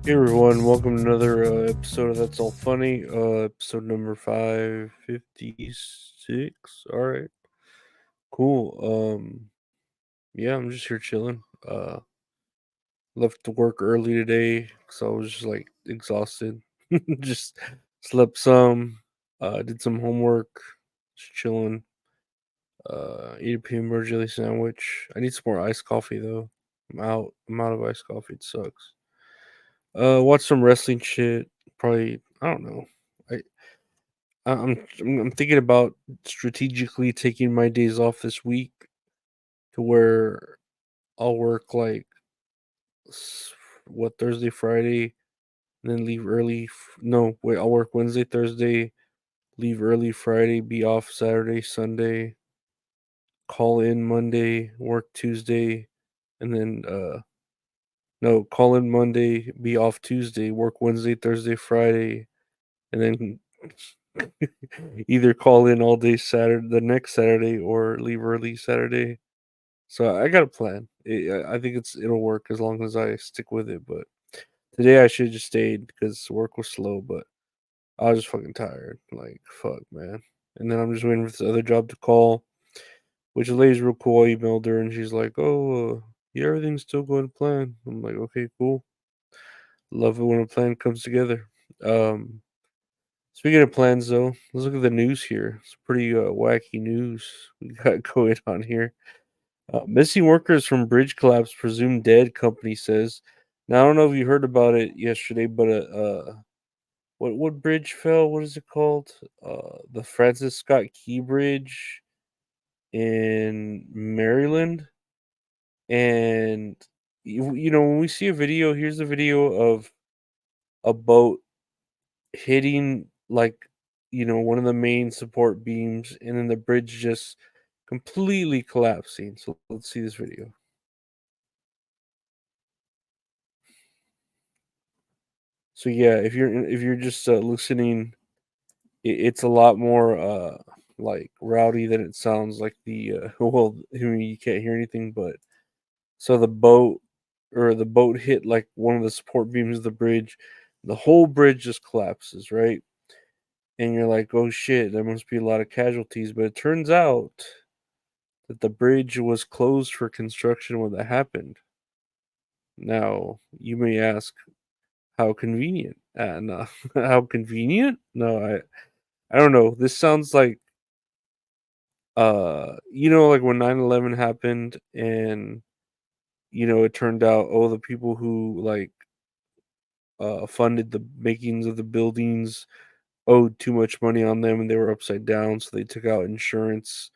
Hey everyone, welcome to another episode of That's All Funny. Episode number 556. All right, cool. Yeah, I'm just here chilling. Left to work early today because I was just like exhausted. Just slept some. Did some homework. Just chilling. Ate a peanut butter jelly sandwich. I need some more iced coffee though. I'm out. I'm out of iced coffee. It sucks. Watch some wrestling shit. Probably. I don't know. I I'm thinking about strategically taking my days off this week to where I'll work like Thursday, Friday, and then leave early. No, wait, I'll work Wednesday, Thursday, leave early Friday, be off Saturday, Sunday, call in Monday, work Tuesday, and then no, call in Monday, be off Tuesday, work Wednesday, Thursday, Friday, and then either call in all day Saturday, the next Saturday, or leave early Saturday. So I got a plan. I think it'll work as long as I stick with it. But today I should have just stayed because work was slow. But I was just fucking tired. Like fuck, man. And then I'm just waiting for this other job to call, which the lady's real cool. I emailed her and she's like, "Oh, yeah, everything's still going to plan." I'm like, "Okay, cool. Love it when a plan comes together." Um, Speaking of plans, though, let's look at the news here. It's pretty wacky news we got going on here. Missing workers from bridge collapse presumed dead, company says. Now, I don't know if you heard about it yesterday, but what bridge fell? What is it called? The Francis Scott Key Bridge in Maryland. And, when we see a video, here's a video of a boat hitting like one of the main support beams and then the bridge just completely collapsing. So let's see this video. So yeah, if you're just listening, it's a lot more like rowdy than it sounds. Like the well, I mean, you can't hear anything, but so the boat hit like one of the support beams of the bridge. The whole bridge just collapses, right? And you're like, oh shit, there must be a lot of casualties. But it turns out that the bridge was closed for construction when that happened. Now, you may ask, how convenient? No, how convenient? No, I don't know. This sounds like like when 9/11 happened and it turned out the people who like funded the makings of the buildings owed too much money on them and they were upside down, so they took out insurance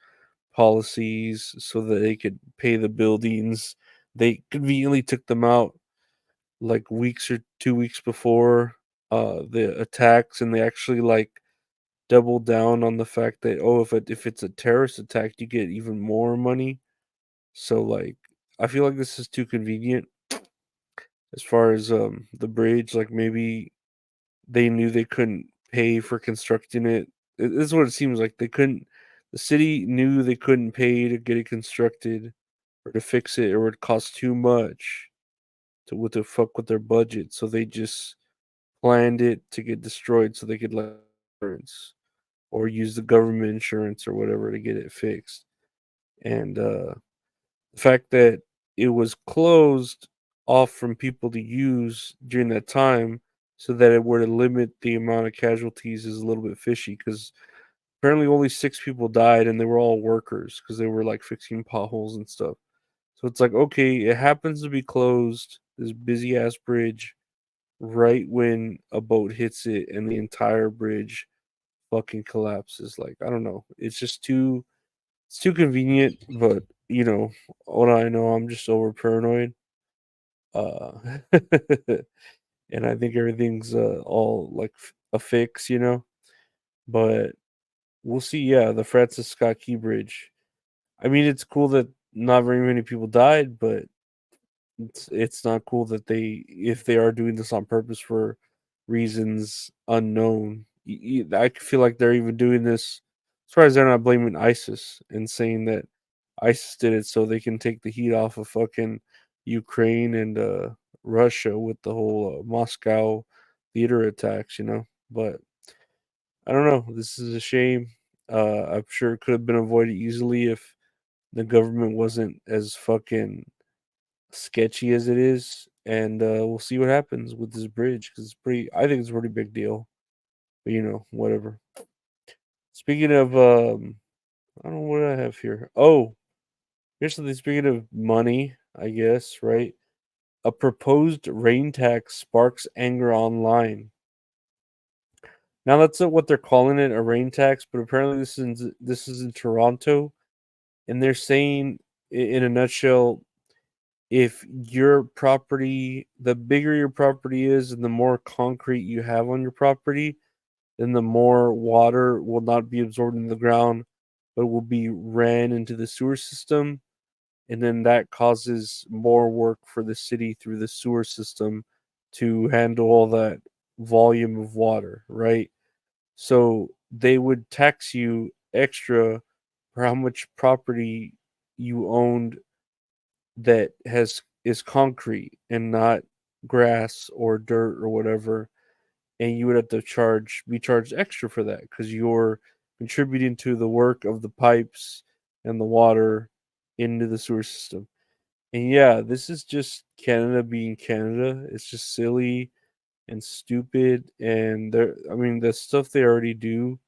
policies so that they could pay the buildings. They conveniently took them out like weeks or 2 weeks before the attacks, and they actually like doubled down on the fact that if it's a terrorist attack, you get even more money. So like, I feel like this is too convenient as far as the bridge. Like maybe they knew they couldn't pay for constructing it. This is what it seems like. They couldn't. The city knew they couldn't pay to get it constructed or to fix it, or it would cost too much to fuck with their budget. So they just planned it to get destroyed so they could like insurance or use the government insurance or whatever to get it fixed. And the fact that it was closed off from people to use during that time so that it were to limit the amount of casualties is a little bit fishy because apparently only 6 people died and they were all workers because they were like fixing potholes and stuff. So it's like, okay, it happens to be closed, this busy ass bridge, right when a boat hits it and the entire bridge fucking collapses. Like, I don't know. It's too convenient, but what I know, I'm just over paranoid. Uh and I think everything's all like a fix. But we'll see. Yeah, the Francis Scott Key Bridge. I mean, it's cool that not very many people died, but it's not cool that if they are doing this on purpose for reasons unknown. I feel like they're even doing this as far as they're not blaming ISIS and saying that ISIS did it so they can take the heat off of fucking Ukraine and Russia with the whole Moscow theater attacks, you know. But I don't know. This is a shame. I'm sure it could have been avoided easily if the government wasn't as fucking sketchy as it is. And we'll see what happens with this bridge because it's pretty. I think it's a pretty big deal. But you know, whatever. Speaking of, I don't know what I have here. Oh, here's something. Speaking of money, I guess right. A proposed rain tax sparks anger online. Now that's not what they're calling it, a rain tax, but apparently this is in Toronto, and they're saying in a nutshell, if your property, the bigger your property is, and the more concrete you have on your property, then the more water will not be absorbed in the ground, but will be ran into the sewer system, and then that causes more work for the city through the sewer system to handle all that volume of water, right? So they would tax you extra for how much property you owned that has is concrete and not grass or dirt or whatever, and you would have to be charged extra for that because you're contributing to the work of the pipes and the water into the sewer system. And yeah, this is just Canada being Canada. It's just silly and stupid, and I mean the stuff they already do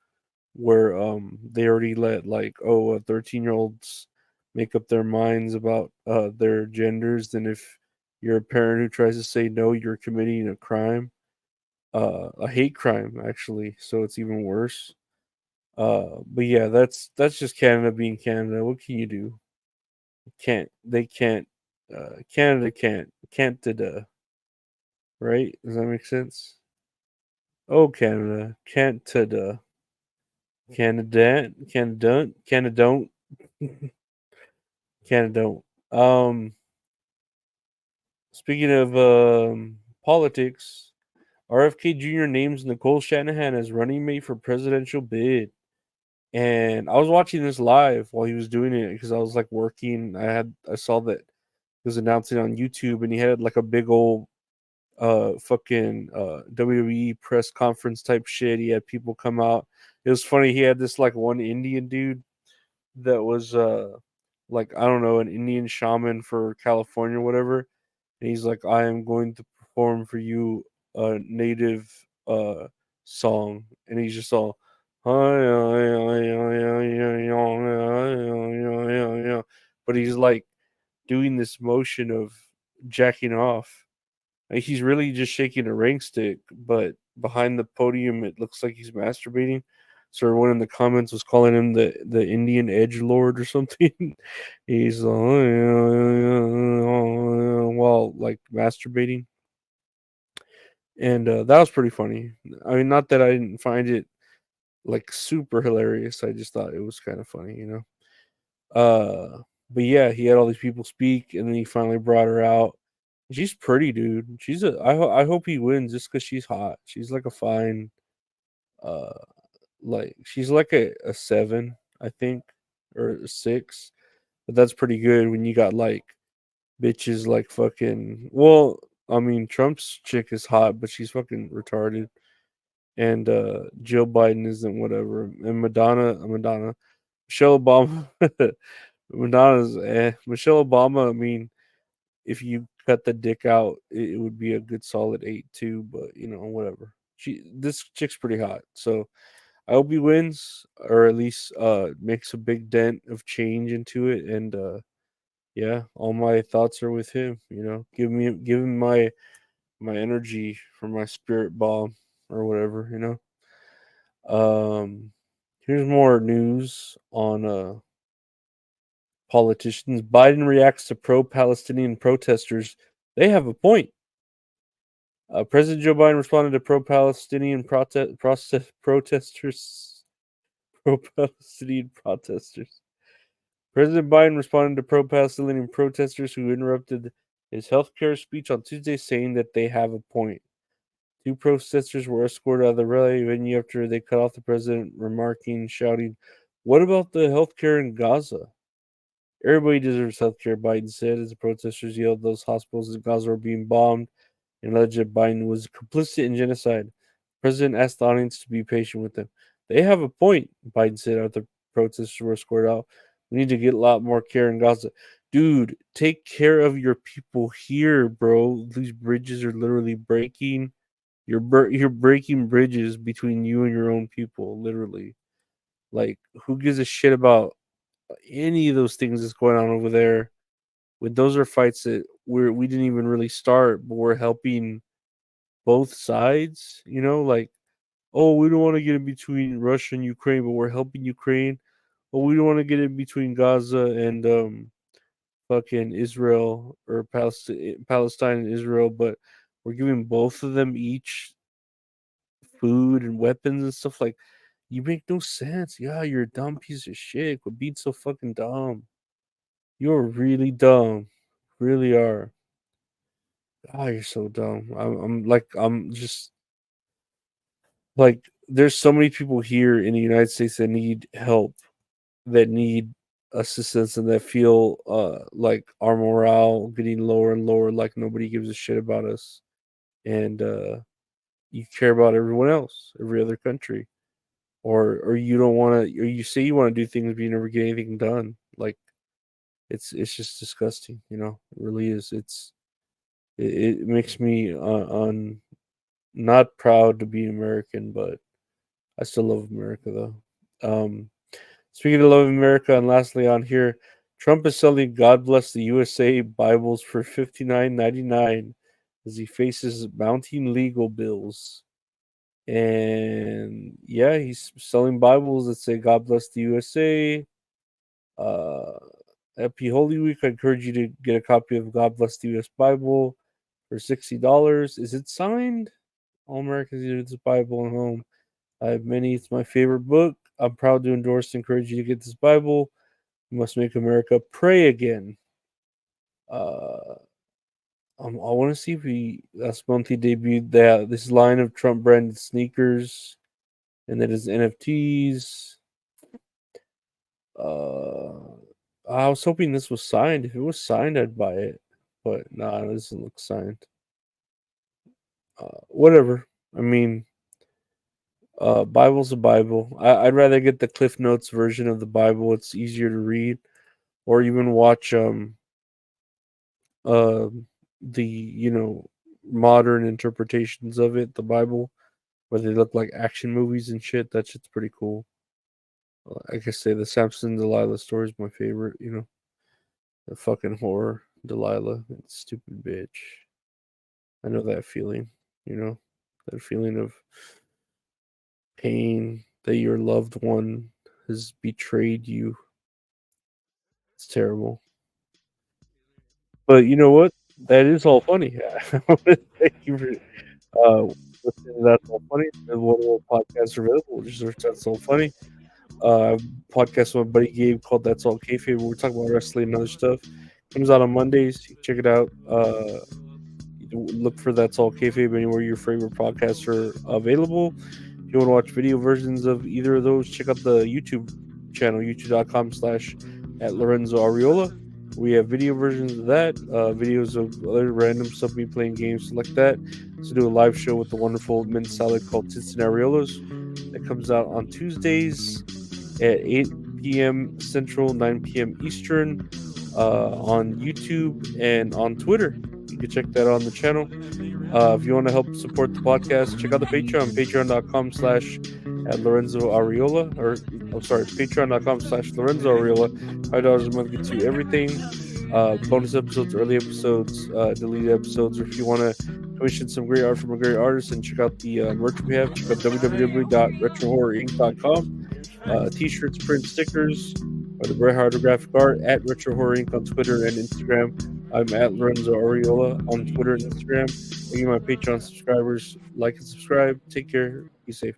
where they already let like 13-year-olds make up their minds about their genders, then if you're a parent who tries to say no, you're committing a crime, a hate crime actually, so it's even worse. But yeah, that's just Canada being Canada. What can you do? Can't Canada can't right? Does that make sense? Oh, Canada can't Canadon't Canadon't. Um, Speaking of politics, RFK Jr. names Nicole Shanahan as running mate for presidential bid. And I was watching this live while he was doing it because I was like working. I saw that he was announcing on YouTube, and he had like a big old fucking WWE press conference type shit. He had people come out. It was funny. He had this like one Indian dude that was like I don't know, an Indian shaman for California or whatever. And he's like, I am going to perform for you a native song. And he's just all but he's like doing this motion of jacking off. Like he's really just shaking a ring stick, but behind the podium it looks like he's masturbating. So everyone in the comments was calling him the Indian Edge Lord or something. He's while like masturbating, and that was pretty funny. I mean, not that I didn't find it like super hilarious. I just thought it was kind of funny, you know. But yeah, he had all these people speak, and then he finally brought her out. She's pretty, dude. I hope he wins just because she's hot. She's like a fine, uh, like she's like a 7, I think, or a 6. But that's pretty good when you got like bitches like fucking. Well, I mean, Trump's chick is hot, but she's fucking retarded. And Jill Biden isn't whatever. And Madonna, Michelle Obama, Madonna's Michelle Obama. I mean, if you cut the dick out, it would be a good solid 8 too. But you know, whatever. This chick's pretty hot, so I hope he wins, or at least makes a big dent of change into it. And yeah, all my thoughts are with him. You know, give him my energy for my spirit bomb or whatever. You know. Here's more news on politicians. Biden reacts to pro-Palestinian protesters. They have a point. President Joe Biden responded to pro-Palestinian protesters. Pro-Palestinian protesters. President Biden responded to pro-Palestinian protesters who interrupted his healthcare speech on Tuesday, saying that they have a point. Two protesters were escorted out of the rally venue after they cut off the president, shouting, "What about the healthcare in Gaza?" Everybody deserves healthcare, Biden said as the protesters yelled those hospitals in Gaza were being bombed and alleged that Biden was complicit in genocide. The president asked the audience to be patient with them. They have a point, Biden said after the protesters were squared out. We need to get a lot more care in Gaza. Dude, take care of your people here, bro. These bridges are literally breaking. You're breaking bridges between you and your own people, literally. Like, who gives a shit about any of those things that's going on over there? When those are fights that we didn't even really start, but we're helping both sides. Like, oh, we don't want to get in between Russia and Ukraine, but we're helping Ukraine. Oh, we don't want to get in between Gaza and fucking Israel or Palestine and Israel, but we're giving both of them each food and weapons and stuff. Like, you make no sense. Yeah, you're a dumb piece of shit. Quit being so fucking dumb. You're really dumb. Really are. Ah, you're so dumb. I'm just like, there's so many people here in the United States that need help, that need assistance, and that feel like our morale getting lower and lower, like nobody gives a shit about us. And you care about everyone else, every other country. Or you don't want to, or you say you want to do things, but you never get anything done. Like, it's just disgusting. It really is. It makes me on not proud to be American, but I still love America though. Speaking of love America, and lastly on here, Trump is selling "God Bless the USA" Bibles for $59.99 as he faces mounting legal bills. And yeah, he's selling Bibles that say "God Bless the USA." Uh, Happy Holy Week! I encourage you to get a copy of "God Bless the U.S." Bible for $60. Is it signed? All Americans need this Bible at home. I have many. It's my favorite book. I'm proud to endorse and encourage you to get this Bible. We must make America pray again. Uh, I want to see if he last month he debuted this line of Trump branded sneakers, and that is NFTs. Uh, I was hoping this was signed. If it was signed, I'd buy it, but nah, it doesn't look signed. Whatever. I mean, Bible's a Bible. I'd rather get the Cliff Notes version of the Bible. It's easier to read, or even watch uh the modern interpretations of it, the Bible, where they look like action movies and shit. That shit's pretty cool. Like I say, the Samson Delilah story is my favorite. The fucking horror Delilah, that stupid bitch. I know that feeling. You know, that feeling of pain that your loved one has betrayed you. It's terrible. But you know what? That is all funny. I want to thank you for listening to That's All Funny. The one more podcast available. Just search That's All Funny. Podcast with my buddy Gabe called That's All Kayfabe, where we're talking about wrestling and other stuff. Comes out on Mondays. You can check it out. Look for That's All Kayfabe anywhere your favorite podcasts are available. If you want to watch video versions of either of those, check out the YouTube channel, youtube.com/at Lorenzo Ariola. We have video versions of that, videos of other random stuff, me playing games like that. So do a live show with the wonderful men's salad called Tits and Ariolas that comes out on Tuesdays at 8 p.m. Central, 9 p.m. Eastern, on YouTube and on Twitter. You can check that on the channel. If you want to help support the podcast, check out the Patreon, patreon.com/at Lorenzo Ariola, or I'm sorry, patreon.com/Lorenzo Ariola. $5 a month gets you everything. Bonus episodes, early episodes, deleted episodes, or if you want to commission some great art from a great artist and check out the merch we have, check out www.retrohorrorinc.com. T-shirts, print stickers, or the Bret Hart graphic art at Retro Horror Inc. on Twitter and Instagram. I'm at Lorenzo Ariola on Twitter and Instagram. Thank you, my Patreon subscribers. Like and subscribe. Take care. Be safe.